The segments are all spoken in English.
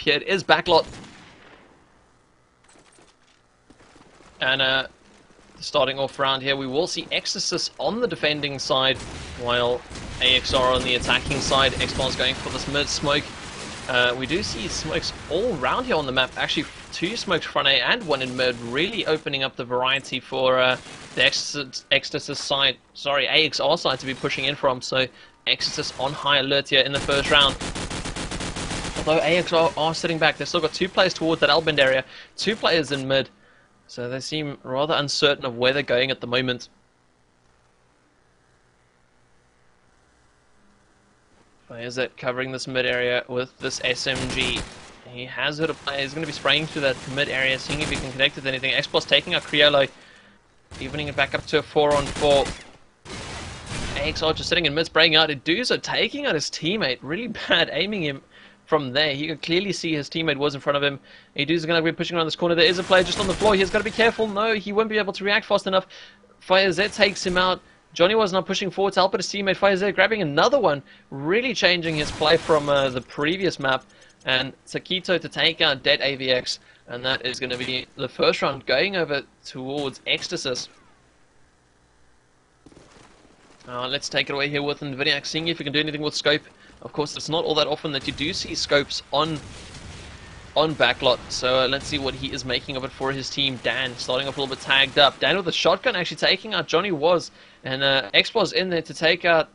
here. It is backlot. And starting off round here, we will see eXtasis on the defending side, while AXR on the attacking side. Xperience going for this mid smoke. We do see smokes all around here on the map. Actually, 2 smokes front A and 1 in mid, really opening up the variety for the eXtasis side, sorry, AXR side to be pushing in from. So eXtasis on high alert here in the first round. Although AXR are sitting back, they've still got 2 players towards that L-bend area, 2 players in mid. So they seem rather uncertain of where they're going at the moment. Is it covering this mid area with this SMG? He has hit a player. He's going to be spraying through that mid area, seeing if he can connect with anything. Xbox taking out Criollo, evening it back up to a 4-on-4. AXR just sitting in mid, spraying out. Eduzo taking out his teammate. Really bad aiming him from there. You can clearly see his teammate was in front of him. Eduzo going to be pushing around this corner. There is a player just on the floor. He's got to be careful. No, he won't be able to react fast enough. FireZ takes him out. Johnny was not pushing forward to help his teammate. FireZ grabbing another one, really changing his play from the previous map. And Taquito to take out Dead AVX, and that is going to be the first round going over towards eXtasis. Let's take it away here with NVIDIA, seeing if we can do anything with scope. Of course, it's not all that often that you do see scopes on backlot, so let's see what he is making of it for his team. Dan starting off a little bit tagged up. Dan with a shotgun actually taking out Johnny was, and Xbo's in there to take out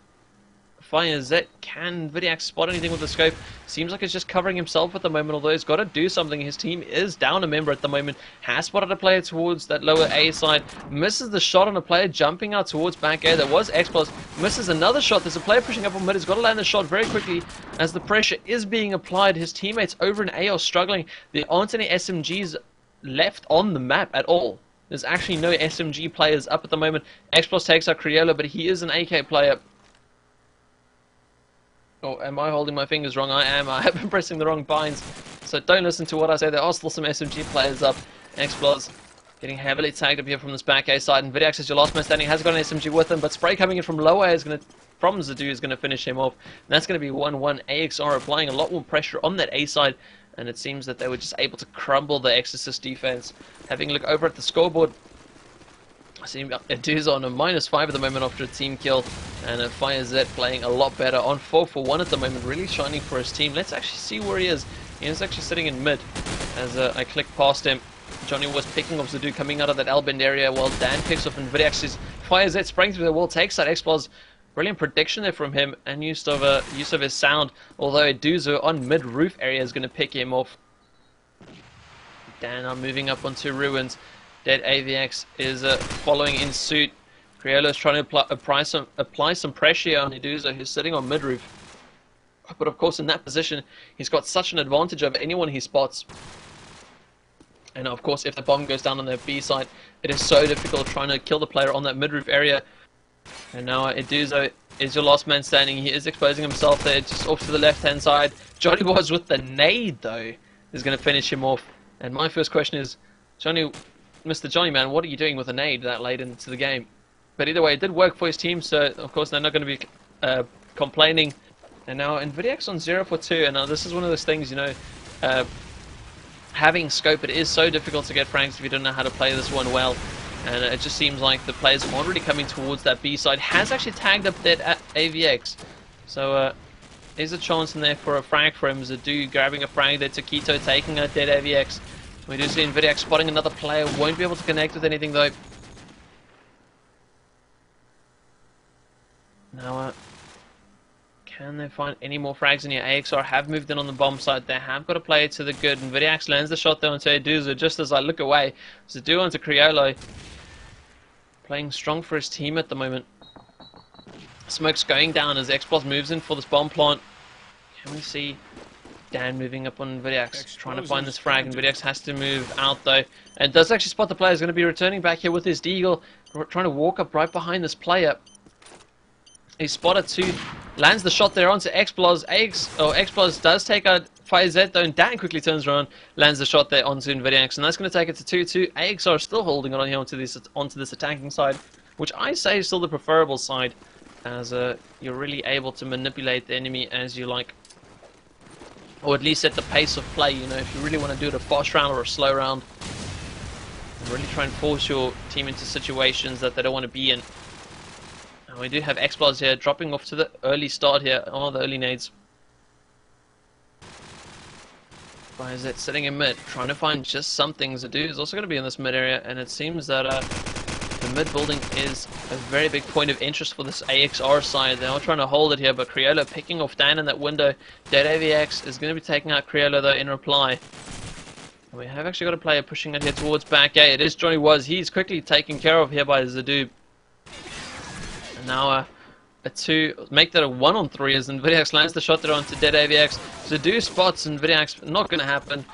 FireZ. Can Vidiac spot anything with the scope? Seems like it's just covering himself at the moment, although he's got to do something. His team is down a member at the moment. Has spotted a player towards that lower A side. Misses the shot on a player jumping out towards back A. There was Xbox. Misses another shot. There's a player pushing up on mid. He's got to land the shot very quickly as the pressure is being applied. His teammates over in A are struggling. There aren't any SMGs left on the map at all. There's actually no SMG players up at the moment. Xbox takes out Criollo, but he is an AK player. Oh, am I holding my fingers wrong? I am. I have been pressing the wrong binds. So don't listen to what I say. There are still some SMG players up. Xplos getting heavily tagged up here from this back A side. And Vidiac is your last man standing. Has got an SMG with him, but spray coming in from low A is going to, from Zadu, is going to finish him off. And that's going to be 1-1. AXR applying a lot more pressure on that A side. And it seems that they were just able to crumble the eXtasis defense. Having a look over at the scoreboard, I see it is on a -5 at the moment after a team kill, and FireZ playing a lot better on 4-for-1 at the moment, really shining for his team. Let's actually see where he is. He is actually sitting in mid as I click past him. Johnny was picking up Zadu coming out of that L-bend area while Dan picks up and Vidiac. FireZ sprang through the wall, takes that Xplos. Brilliant prediction there from him and use of his sound, although Eduzo on mid roof area is going to pick him off. Dan now moving up onto ruins. Dead AVX is following in suit. Criollo is trying to apply some pressure on Eduzo, who's sitting on mid roof. But of course, in that position, he's got such an advantage over anyone he spots. And of course, if the bomb goes down on their B side, it is so difficult trying to kill the player on that mid roof area. And now Eduzo is your last man standing. He is exposing himself there, just off to the left-hand side. Johnny was with the nade, though, is going to finish him off. And my first question is, Mr. Johnny, man, what are you doing with a nade that late into the game? But either way, it did work for his team, so of course they're not going to be complaining. And now NVIDIA's on 0-for-2, and now this is one of those things, you know, having scope, it is so difficult to get franks if you don't know how to play this one well. And it just seems like the players aren't really coming towards that B side. Has actually tagged up Dead AVX. So there's a chance in there for a frag for him. Zadu grabbing a frag there. Taquito taking a Dead AVX. We do see NVIDIA spotting another player. Won't be able to connect with anything though. Now, can they find any more frags in here? AXR have moved in on the bomb side. They have got a player to the good. And Vidiac lands the shot there onto Eduzo just as I look away. Zadu onto Criollo. Playing strong for his team at the moment. Smoke's going down as Xbox moves in for this bomb plant. Can we see Dan moving up on Vidiac, trying to find this frag, and Vidiac has to move out though. And does actually spot the player. He's going to be returning back here with his deagle, trying to walk up right behind this player. He's spotted two, lands the shot there onto Xplos. Xplos does take out FireZ though, and Dan quickly turns around, lands the shot there onto NVIDIA, and that's going to take it to 2-2. AXR still holding on here onto this attacking side, which I say is still the preferable side, as you're really able to manipulate the enemy as you like. or at least set the pace of play. You know, if you really want to do it a fast round or a slow round, and really try and force your team into situations that they don't want to be in. And we do have Xplos here dropping off to the early start here, oh, the early nades. Why is it sitting in mid, trying to find just something. Zadu is also going to be in this mid area, and it seems that the mid building is a very big point of interest for this AXR side. They are trying to hold it here, but Criollo picking off Dan in that window. Dead AVX is going to be taking out Criollo though in reply. We have actually got a player pushing it here towards back A. It is Johnny Was. He's quickly taken care of here by Zadu. And now a 2, make that a 1-on-3 as Nvidiax lands the shot there onto Dead AVX. Zadu spots Nvidiax, not going to happen.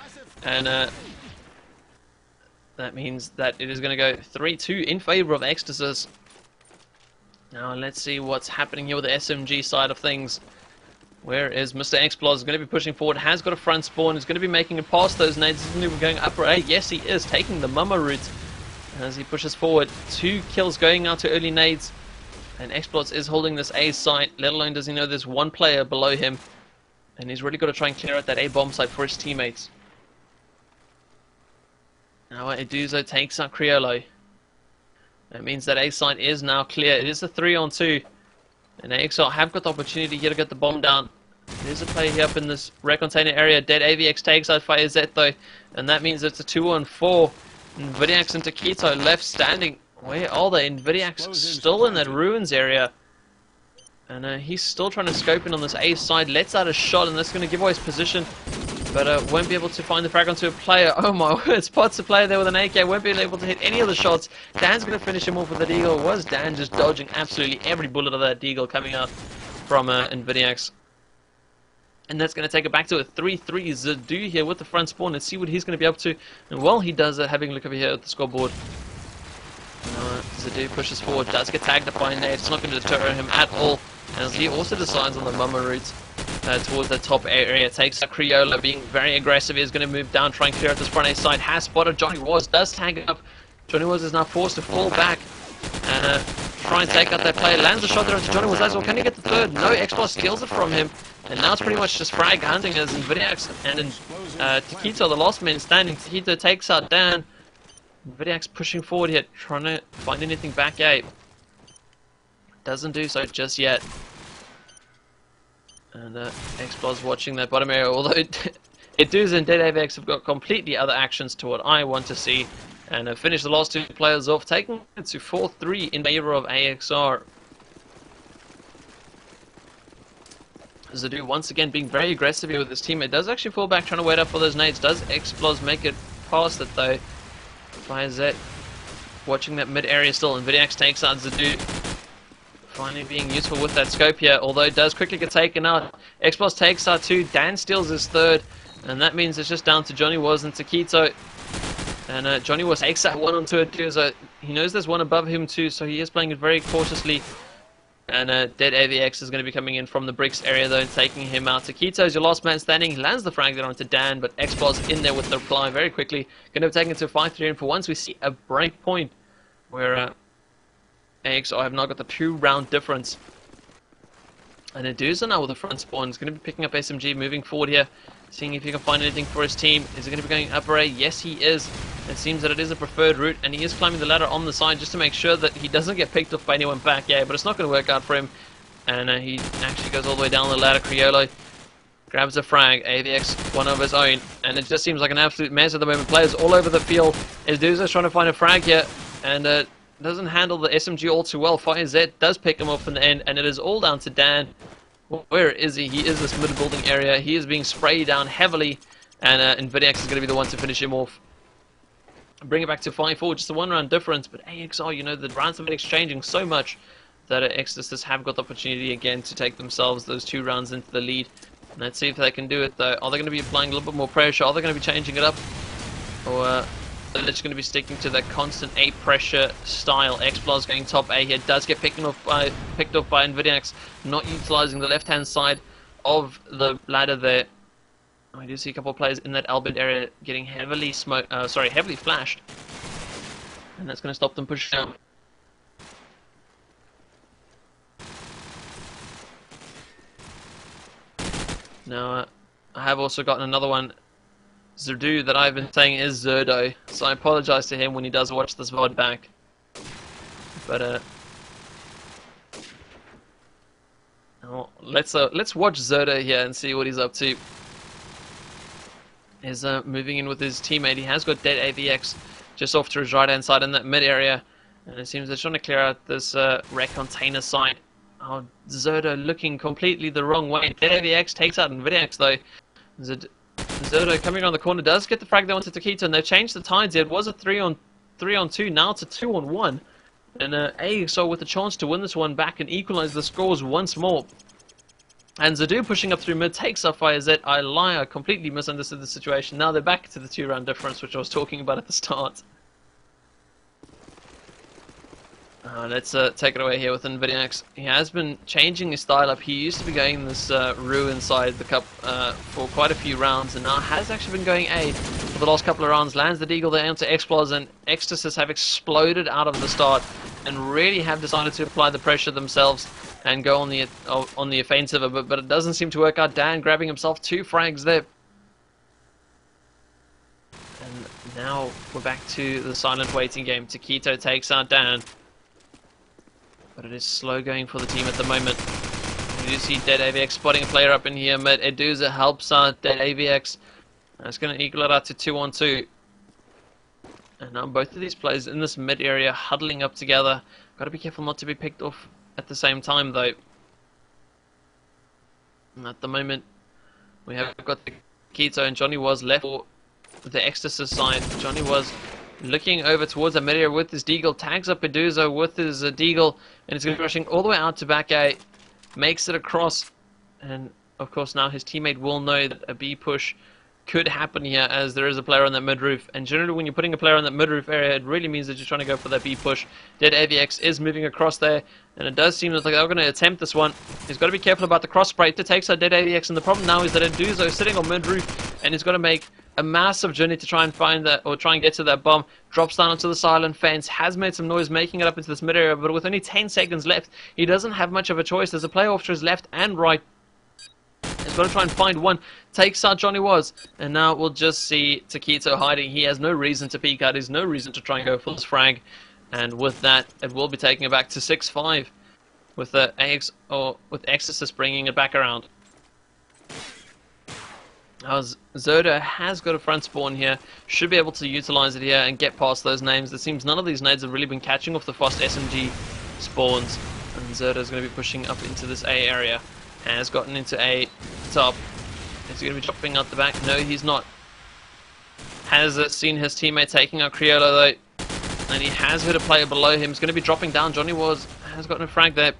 And that means that it is going to go 3-2 in favor of eXtasis. Now let's see what's happening here with the SMG side of things. Where is Mr. Xplos? Going to be pushing forward, has got a front spawn, is going to be making it past those nades. Isn't even going upper A. Yes, he is taking the mama route as he pushes forward. 2 kills going out to early nades. And Xplos is holding this A site, let alone does he know there's one player below him. And he's really got to try and clear out that A bomb site for his teammates. Now Eduzo takes out Criollo. That means that A site is now clear. It is a 3-on-2. And AXR have got the opportunity here to get the bomb down. There's a player here up in this red container area. Dead AVX takes out Fire Z though. And that means it's a 2-on-4. Nvidiax and Taquito left standing. Where are they? Nvidiax still in that ruins area. And he's still trying to scope in on this A side. Lets out a shot, and that's going to give away his position. But won't be able to find the frag onto a player. Oh my word, spots a player there with an AK. Won't be able to hit any of the shots. Dan's going to finish him off with a deagle. Was Dan just dodging absolutely every bullet of that deagle coming out from Nvidiax. And that's going to take it back to a 3-3 Zadu here with the front spawn. Let's see what he's going to be up to. And while he does having a look over here at the scoreboard. Zadu pushes forward, does get tagged up by a nade. It's not going to deter him at all. As he also decides on the mama route towards the top area. Takes a Criollo, being very aggressive. He's going to move down, try and clear out this front A side. Has spotted Johnny Was, does tag it up. Johnny Was is now forced to fall back and try and take out that player. Lands a shot there into Johnny Was as well. Can he get the third? No, Xbox steals it from him. And now it's pretty much just frag hunting as Nvidiax and Taquito, the last man standing. Taquito takes out Dan. Nvidiax pushing forward here, trying to find anything back A. Doesn't do so just yet. And Xplos watching that bottom area, although Eduzo and Dead AVX have got completely other actions to what I want to see. And finish the last 2 players off, taking it to 4-3 in favor of AXR. Zadu once again being very aggressive here with his team. It does actually fall back, trying to wait up for those nades. Does Xplos make it past it though? Fire Z watching that mid area still. Nvidiax takes out Zadu. Finally being useful with that scope here, although it does quickly get taken out. Xbox takes out 2, Dan steals his 3rd, and that means it's just down to Johnny Was and Taquito. And Johnny Was takes out 1-on-2 too, so he knows there's one above him too, so he is playing it very cautiously. And Dead AVX is going to be coming in from the bricks area though and taking him out. Taquito is your last man standing. He lands the frag there onto Dan, but Xbox in there with the reply very quickly. Going to be taken to 5-3, and for once we see a break point where AXR have now got the 2-round difference. And Eduzo now with the front spawn is going to be picking up SMG, moving forward here, seeing if he can find anything for his team. Is he going to be going upper A? Yes, he is. It seems that it is a preferred route, and he is climbing the ladder on the side just to make sure that he doesn't get picked off by anyone back. Yeah, but it's not going to work out for him. And he actually goes all the way down the ladder. Criollo grabs a frag. AVX, one of his own. And it just seems like an absolute mess at the moment. Players all over the field. Eduzo's trying to find a frag here, and doesn't handle the SMG all too well. Fire Z does pick him off in the end, and it is all down to Dan. Where is he? He is this mid building area. He is being sprayed down heavily, and Nvidiax is going to be the one to finish him off. Bring it back to 5-4, just a 1-round difference. But AXR, you know, the rounds have been exchanging so much that eXtasis have got the opportunity again to take themselves those 2 rounds into the lead. And let's see if they can do it though. Are they going to be applying a little bit more pressure? Are they going to be changing it up? Or they're just going to be sticking to that constant A pressure style? Xplos going top A here, does get picked off by Nvidiax, not utilizing the left hand side of the ladder there. I do see a couple of players in that Albert area getting heavily heavily flashed, and that's going to stop them pushing out. Now I have also gotten another one, Zerdu, that I've been saying is Zerdo, so I apologize to him when he does watch this VOD back. But let's watch Zerdo here and see what he's up to. He's moving in with his teammate. He has got dead AVX just off to his right hand side in that mid area, and it seems they're trying to clear out this wreck container side. Oh, Zerdo looking completely the wrong way. Dead AVX takes out Nvidiax though. Zerdo coming around the corner does get the frag there onto Taquito, and they've changed the tides. It was a 3-on-2, now it's a 2-on-1. And eXtasis with a chance to win this one back and equalize the scores once more. And Zerdu pushing up through mid takes off FireZ. I lie, I completely misunderstood the situation. Now they're back to the 2-round difference, which I was talking about at the start. Let's take it away here with Nvidiax. He has been changing his style up. He used to be going this Rue inside the cup for quite a few rounds, and now has actually been going A for the last couple of rounds. Lands the deagle there onto Xplos, and eXtasis have exploded out of the start and really have decided to apply the pressure themselves and go on the offensive, but it doesn't seem to work out. Dan grabbing himself 2 frags there. And now we're back to the silent waiting game. Taquito takes out Dan. But it is slow going for the team at the moment. You do see Dead AVX spotting a player up in here mid. Eduza helps out Dead AVX. That's going to equal it out to 2-on-2. And now both of these players in this mid area huddling up together. Got to be careful not to be picked off at the same time though. And at the moment we have got the Keto and Johnny was left for the eXtasis side. Johnny was looking over towards the mid area with his deagle, tags up Eduza with his deagle, and he's going to be rushing all the way out to back A, makes it across, and of course now his teammate will know that a B push could happen here as there is a player on that mid roof, and generally when you're putting a player on that mid roof area, it really means that you're trying to go for that B push. Dead AVX is moving across there, and it does seem like they're going to attempt this one. He's got to be careful about the cross spray to take out Dead AVX, and the problem now is that Eduza is sitting on mid roof, and he's got to make a massive journey to try and find that, or try and get to that bomb. Drops down onto the silent fence, has made some noise making it up into this mid area, but with only 10 seconds left, he doesn't have much of a choice. There's a player off to his left and right. He's got to try and find one. Takes out Johnny Was, and now we'll just see Taquito hiding. He has no reason to peek out. There's no reason to try and go for this frag, and with that, it will be taking it back to 6-5 with the eXtasis bringing it back around. Zerdo has got a front spawn here, should be able to utilize it here and get past those names. It seems none of these nades have really been catching off the fast SMG spawns, and Zerdo's going to be pushing up into this A area. Has gotten into A top. Is he going to be dropping out the back? No, he's not. Has seen his teammate taking out Criollo though, and he has hit a player below him. He's going to be dropping down. Johnny has gotten a frag there.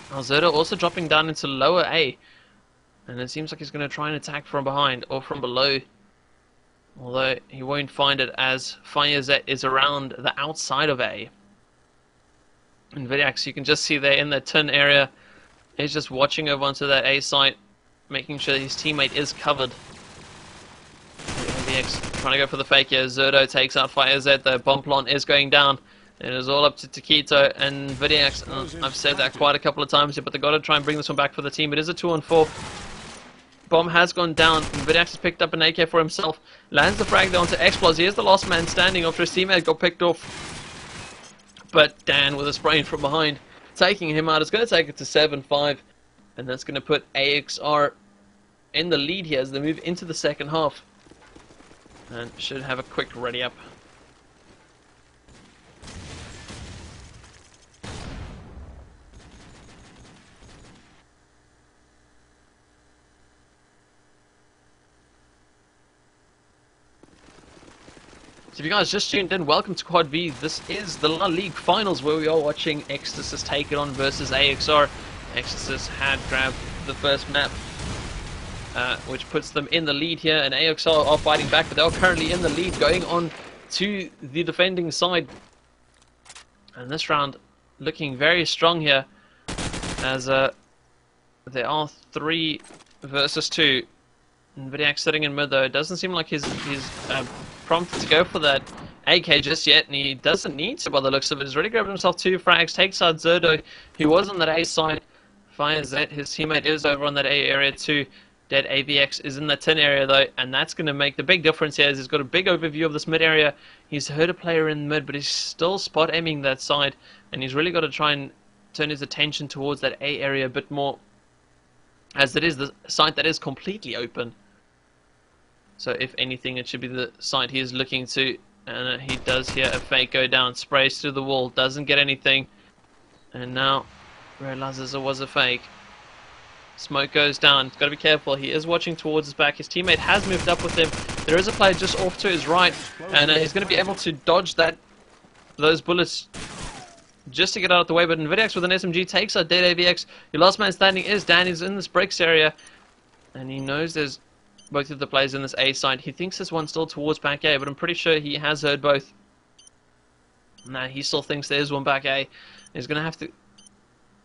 Zerdo also dropping down into lower A. And it seems like he's going to try and attack from behind or from below. Although he won't find it as FireZ is around the outside of A. Nvidiax, you can just see there in the tin area, he's just watching over onto that A site, making sure his teammate is covered. Nvidiax trying to go for the fake here. Zerdo takes out FireZ. The bomb plant is going down. It is all up to Taquito and Nvidiax. I've said that quite a couple of times here, but they've got to try and bring this one back for the team. It is a 2-on-4. Bomb has gone down. Nvidiax has picked up an AK for himself. Lands the frag there onto Xplos. He is the last man standing after his teammate got picked off. But Dan with a spray from behind, taking him out. It's going to take it to 7-5. And that's going to put AXR in the lead here as they move into the second half. And should have a quick ready up. So if you guys just tuned in, welcome to Quad V. This is the La Ligue Finals where we are watching eXtasis take it on versus AXR. eXtasis had grabbed the first map, which puts them in the lead here, and AXR are fighting back, but they're currently in the lead going on to the defending side. And this round looking very strong here, as there are 3 versus 2. Nvidiax sitting in mid though. It doesn't seem like he's prompted to go for that AK just yet, and he doesn't need to by the looks of it. He's already grabbed himself 2 frags, takes out Zerdo, who was on that A side. FireZ, his teammate, is over on that A area too. Dead AVX is in that 10 area though, and that's going to make the big difference here. Is he's got a big overview of this mid area. He's heard a player in mid, but he's still spot aiming that side, and he's really got to try and turn his attention towards that A area a bit more, as it is the site that is completely open. So if anything, it should be the site he is looking to, and he does hear a fake go down, sprays through the wall, doesn't get anything, and now realizes it was a fake. Smoke goes down. He's got to be careful. He is watching towards his back. His teammate has moved up with him. There is a player just off to his right, and he's going to be able to dodge those bullets just to get out of the way. But Nvidiax with an SMG takes out Dead AVX. Your last man standing is Dan. He's in this bricks area, and he knows there's both of the players in this A side. He thinks there's one still towards back A, but I'm pretty sure he has heard both. Nah, he still thinks there's one back A. He's going to have to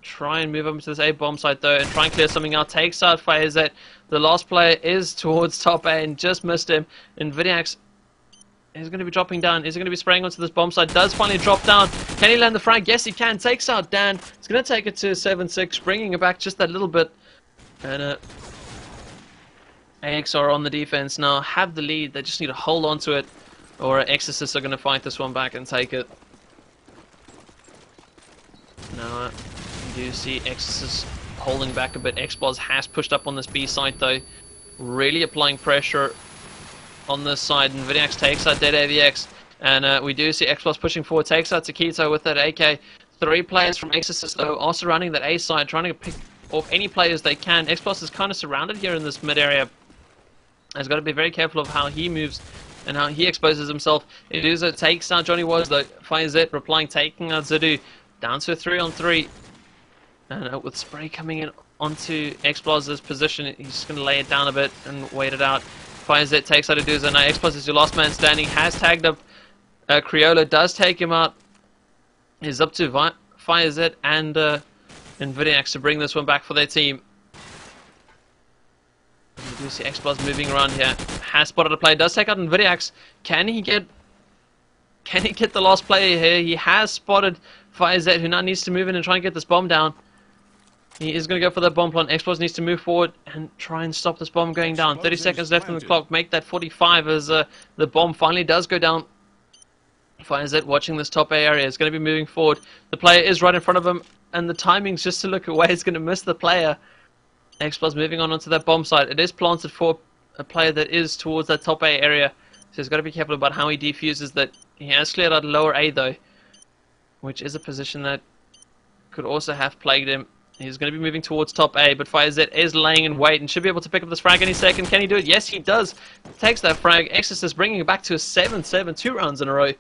try and move up into this A bomb site though, and try and clear something out. Takes out Fires it. The last player is towards top A and just missed him. Nvidiax is going to be dropping down. Is he going to be spraying onto this bomb site? Does finally drop down. Can he land the frag? Yes, he can. Takes out Dan. It's going to take it to 7-6, bringing it back just that little bit. And AXR on the defense now have the lead. They just need to hold on to it, or eXtasis are going to fight this one back and take it. Now you do see eXtasis holding back a bit. Xplos has pushed up on this B site though, really applying pressure on this side. And Nvidiax takes out Dead AVX, and we do see Xplos pushing forward, takes out Taquito with that AK. 3 players from eXtasis though are surrounding that A side, trying to pick off any players they can. Xplos is kind of surrounded here in this mid area. He's got to be very careful of how he moves and how he exposes himself. Iduza takes out Johnny Was though, Fires it, replying, taking out Zadu. Down to a 3-on-3. And with spray coming in onto Xplos' position, he's just going to lay it down a bit and wait it out. Fires it, takes out Iduza. Now Xplos is your last man standing. Has tagged up Criollo, does take him out. He's up to Fires it and Nvidiax to bring this one back for their team. You do see Xplos moving around here. Has spotted a player, does take out Nvidiax. Can he get the last player here? He has spotted Fires, who now needs to move in and try and get this bomb down. He is going to go for that bomb plant. Xplos needs to move forward and try and stop this bomb going down. 30 seconds left on the clock. Make that 45 as the bomb finally does go down. Fires watching this top A area. Is going to be moving forward. The player is right in front of him, and the timing's just to look away. It's going to miss the player. Xplos moving on onto that bomb site. It is planted for a player that is towards that top A area, so he's got to be careful about how he defuses that. He has cleared out lower A though, which is a position that could also have plagued him. He's going to be moving towards top A, but Fires is laying in wait and should be able to pick up this frag any second. Can he do it? Yes, he does. Takes that frag. eXtasis bringing it back to a 7-7, 2 rounds in a row.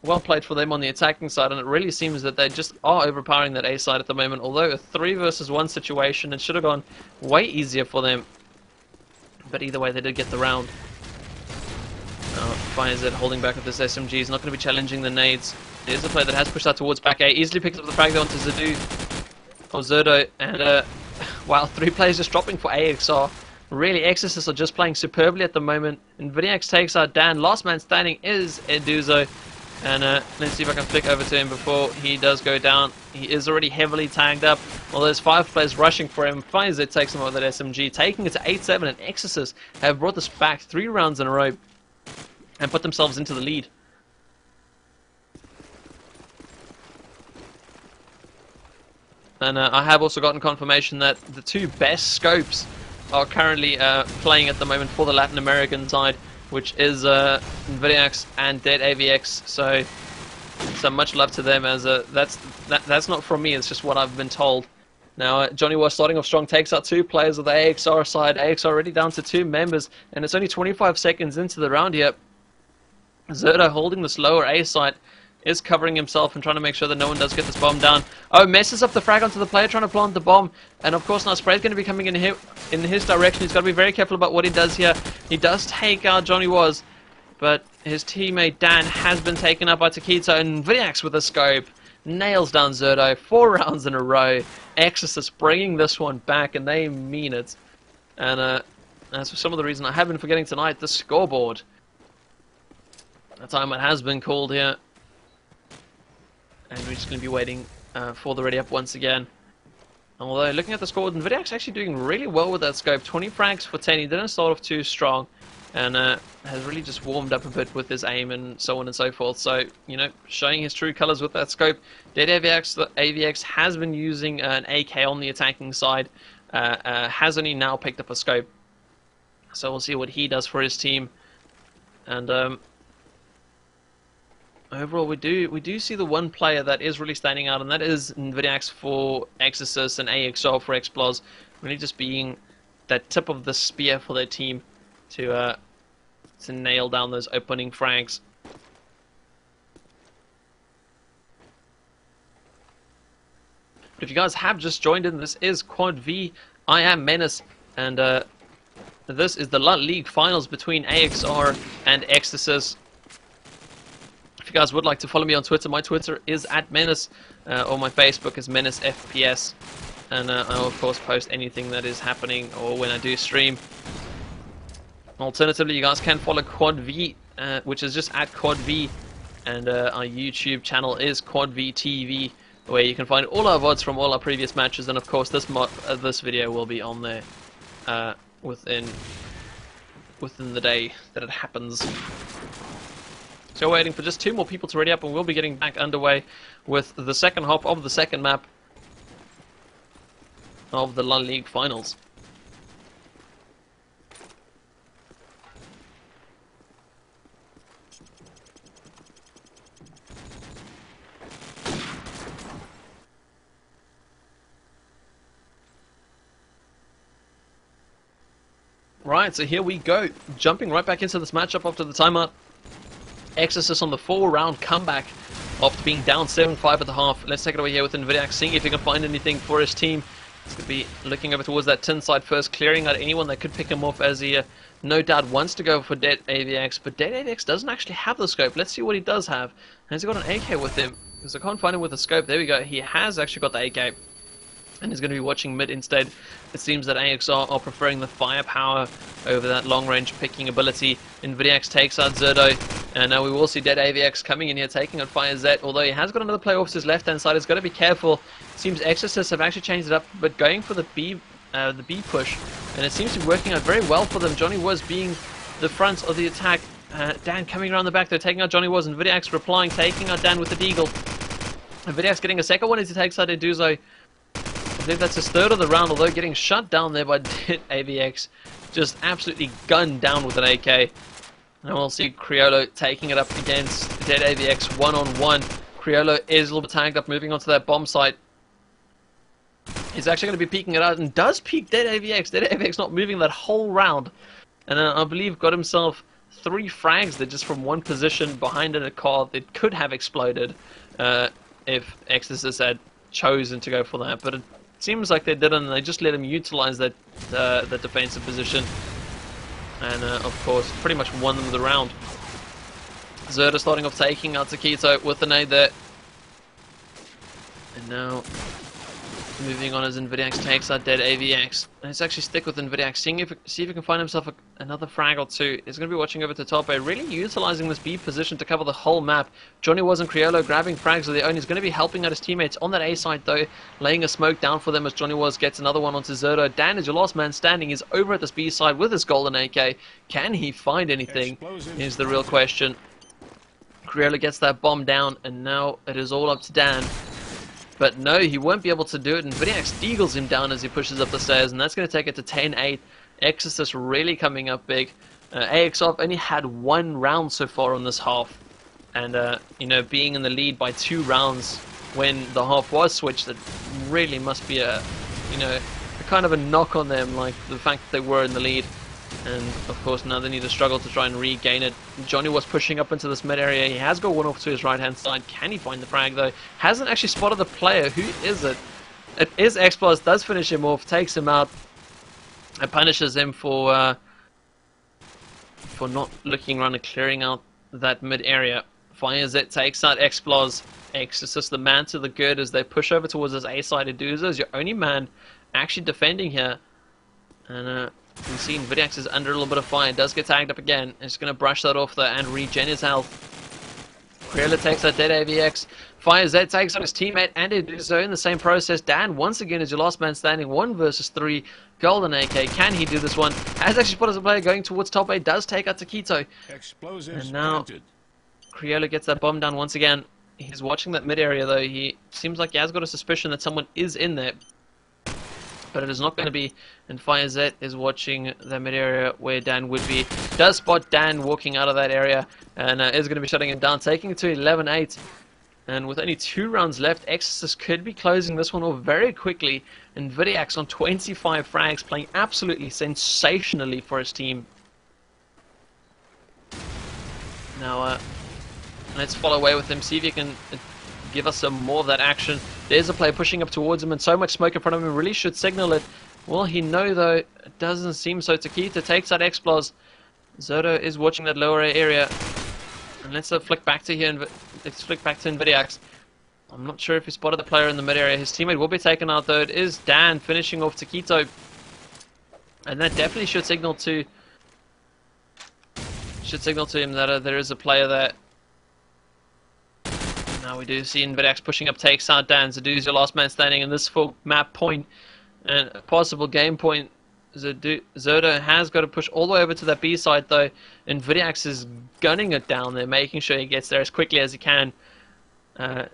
Well played for them on the attacking side, and it really seems that they just are overpowering that A side at the moment. Although a 3 versus 1 situation, it should have gone way easier for them. But either way, they did get the round. Fires holding back with this SMG. He's not going to be challenging the nades. There's a player that has pushed out towards back A. Easily picks up the frag onto Zerdo. And wow, 3 players just dropping for AXR. Really, eXtasis are just playing superbly at the moment. Nvidiax takes out Dan. Last man standing is Eduzo. And let's see if I can flick over to him before he does go down. He is already heavily tagged up. Well, there's 5 players rushing for him. Fires takes him out with that SMG, taking it to 8-7. And eXtasis have brought this back 3 rounds in a row and put themselves into the lead. And I have also gotten confirmation that the 2 best scopes are currently playing at the moment for the Latin American side, which is Nvidiax and Dead AVX. So much love to them, as that's not from me, it's just what I've been told. Now Johnny was starting off strong, takes out 2 players of the AXR side. AXR already down to 2 members, and it's only 25 seconds into the round here. Zerdo holding this lower A site, is covering himself and trying to make sure that no one does get this bomb down. Oh, messes up the frag onto the player trying to plant the bomb. And of course now Spray's going to be coming in his direction. He's got to be very careful about what he does here. He does take out Johnny Was, but his teammate Dan has been taken up by Taquito, and Nvidiax with a scope nails down Zerdo. 4 rounds in a row. eXtasis bringing this one back, and they mean it. And that's for some of the reason I have been forgetting tonight, the scoreboard. A timeout has been called here. And we're just going to be waiting for the ready up once again. Although, looking at the score, Nvidiac's actually doing really well with that scope. 20 frags for 10. He didn't start off too strong, and has really just warmed up a bit with his aim and so on and so forth. So, you know, showing his true colors with that scope. Dead AVX has been using an AK on the attacking side. Has only now picked up a scope. So we'll see what he does for his team. And overall, we do see the one player that is really standing out, and that is Nvidiax for eXtasis and AXR for Xplos, really just being that tip of the spear for their team to nail down those opening frags. But if you guys have just joined in, this is Quad V. I am Menace, and this is the League Finals between AXR and eXtasis. If you guys would like to follow me on Twitter, my Twitter is @Menace, or my Facebook is Menace FPS, and I'll of course post anything that is happening or when I do stream. Alternatively, you guys can follow Quad V, which is just @QuadV, and our YouTube channel is Quad V TV, where you can find all our VODs from all our previous matches, and of course this video will be on there within the day that it happens. So we're waiting for just 2 more people to ready up, and we'll be getting back underway with the second half of the second map of the La Ligue Finals. Right, so here we go. Jumping right back into this matchup after the timeout. eXtasis on the 4-round comeback after being down 7-5 at the half. Let's take it away here with Nvidiax, seeing if he can find anything for his team. He's going to be looking over towards that tin side first, clearing out anyone that could pick him off, as he no doubt wants to go for Dead AVX. But Dead AVX doesn't actually have the scope. Let's see what he does have. Has he got an AK with him? Because I can't find him with a scope. There we go. He has actually got the AK. And he's going to be watching mid instead. It seems that AXR are preferring the firepower over that long-range picking ability. Nvidiax takes out Zerdo, and now we will see Dead AVX coming in here, taking on Fire Z. Although he has got another player off his left-hand side, he's got to be careful. It seems eXtasis have actually changed it up, but going for the B push, and it seems to be working out very well for them. Johnny was being the front of the attack. Dan coming around the back, they're taking out Johnny Was, and Nvidiax replying, taking out Dan with the Deagle. Nvidiax getting a second one as he takes out Eduzo. I believe that's his third of the round, although getting shut down there by Dead AVX. Just absolutely gunned down with an AK. And we'll see Criollo taking it up against Dead AVX one-on-one. Criollo is a little bit tagged up, moving onto that bomb site. He's actually going to be peeking it out, and does peek Dead AVX. Dead AVX not moving that whole round. And I believe got himself 3 frags there just from one position behind in a car that could have exploded if eXtasis had chosen to go for that. But it seems like they didn't, and they just let him utilize that defensive position, and of course pretty much won them the round. Zerda starting off taking out Taquito with the nade there, and now moving on as Nvidiax takes out Dead AVX. And let's actually stick with Nvidiax, see if he can find himself another frag or 2. He's going to be watching over to top A, really utilizing this B position to cover the whole map. Johnny Was and Criollo grabbing frags of their own. He's going to be helping out his teammates on that A side though, laying a smoke down for them as Johnny Was gets another one onto Zerdo. Dan is your last man standing. He's over at this B side with his golden AK. Can he find anything? Is the real question. Criollo gets that bomb down, and now it is all up to Dan. But no, he won't be able to do it, and Nvidiax deagles him down as he pushes up the stairs, and that's going to take it to 10-8. eXtasis really coming up big. AXR only had 1 round so far on this half, and you know, being in the lead by 2 rounds when the half was switched, it really must be a kind of a knock on them, like the fact that they were in the lead. And of course now they need to struggle to try and regain it. Johnny Was pushing up into this mid area. He has got one off to his right hand side. Can he find the frag though? Hasn't actually spotted the player. Who is it? It is Xplos. Does finish him off, takes him out, and punishes him for not looking around and clearing out that mid area. Fire Z takes out Xplos. eXtasis the man to the good as they push over towards his A side. Eduzo is your only man actually defending here, and you can see Nvidiax is under a little bit of fire. Does get tagged up again. It's going to brush that off there and regen his health. Criollo takes out Dead AVX. Fire Z takes on his teammate and Eduzo in the same process. Dan once again is your last man standing, 1 versus 3. Golden AK, can he do this one? Has actually spotted a player going towards top 8, does take out Taquito. Explosives And now planted. Criollo gets that bomb down once again. He's watching that mid area though. He seems like he has got a suspicion that someone is in there. But it is not going to be. And Fire Z is watching the mid area where Dan would be. Does spot Dan walking out of that area. And is going to be shutting him down, taking it to 11-8. And with only 2 rounds left, eXtasis could be closing this one off very quickly. And Vidiax on 25 frags, playing absolutely sensationally for his team. Now, let's follow away with him, see if he can give us some more of that action. There's a player pushing up towards him, and so much smoke in front of him really should signal it. Will he know, though? It doesn't seem so. Taquito takes out Explos. Zoto is watching that lower area. And let's flick back to here. Let's flick back to Nvidiax. I'm not sure if he spotted the player in the mid area. His teammate will be taken out, though. It is Dan finishing off Taquito. And that definitely should signal to him that there is a player there. Now we do see Nvidiax pushing up, takes out Dan. Zadu's your last man standing in this full map point and a possible game point. Zoto has got to push all the way over to that B side though, and Vidiax is gunning it down there, making sure he gets there as quickly as he can to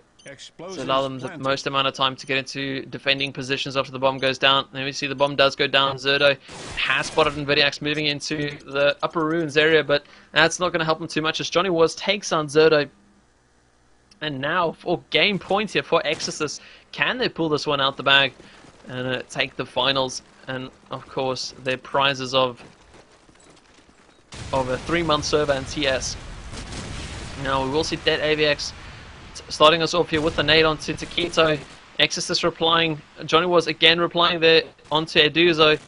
allow them the most amount of time to get into defending positions after the bomb goes down. Then we see the bomb does go down. Zoto has spotted Nvidiax moving into the upper ruins area, but that's not going to help him too much as Johnny Wars takes on Zoto. And now for game point here for eXtasis. Can they pull this one out the bag and take the finals? And of course their prizes of a 3-month server and TS. Now we will see Dead AVX starting us off here with the nade onto Taquito. eXtasis replying. Johnny was again replying there onto Eduzo.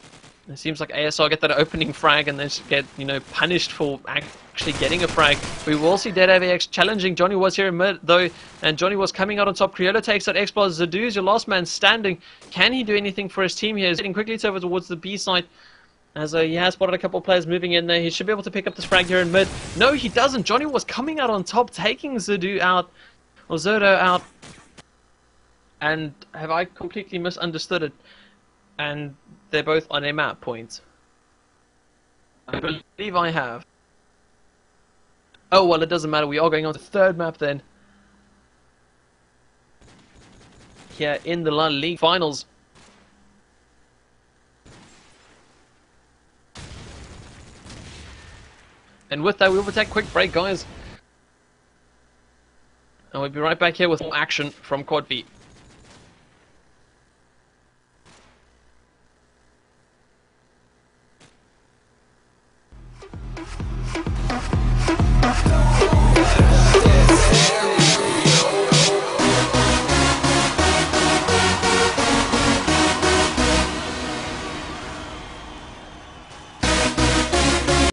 It seems like ASR get that opening frag and then get, punished for actually getting a frag. We will see Dead AVX challenging Johnny was here in mid though, and Johnny was coming out on top. Criollo takes out Explos. Zadu is your last man standing. Can he do anything for his team here? He's getting quickly over towards the B side as he has spotted a couple of players moving in there. He should be able to pick up this frag here in mid. No, he doesn't. Johnny was coming out on top, taking Zadu out, or Zoto out. And have I completely misunderstood it? And they're both on a map point. I believe I have. Oh, well, it doesn't matter. We are going on to the 3rd map then. Here in the La Liga finals. And with that, we will take a quick break, guys. And we'll be right back here with more action from Quad V.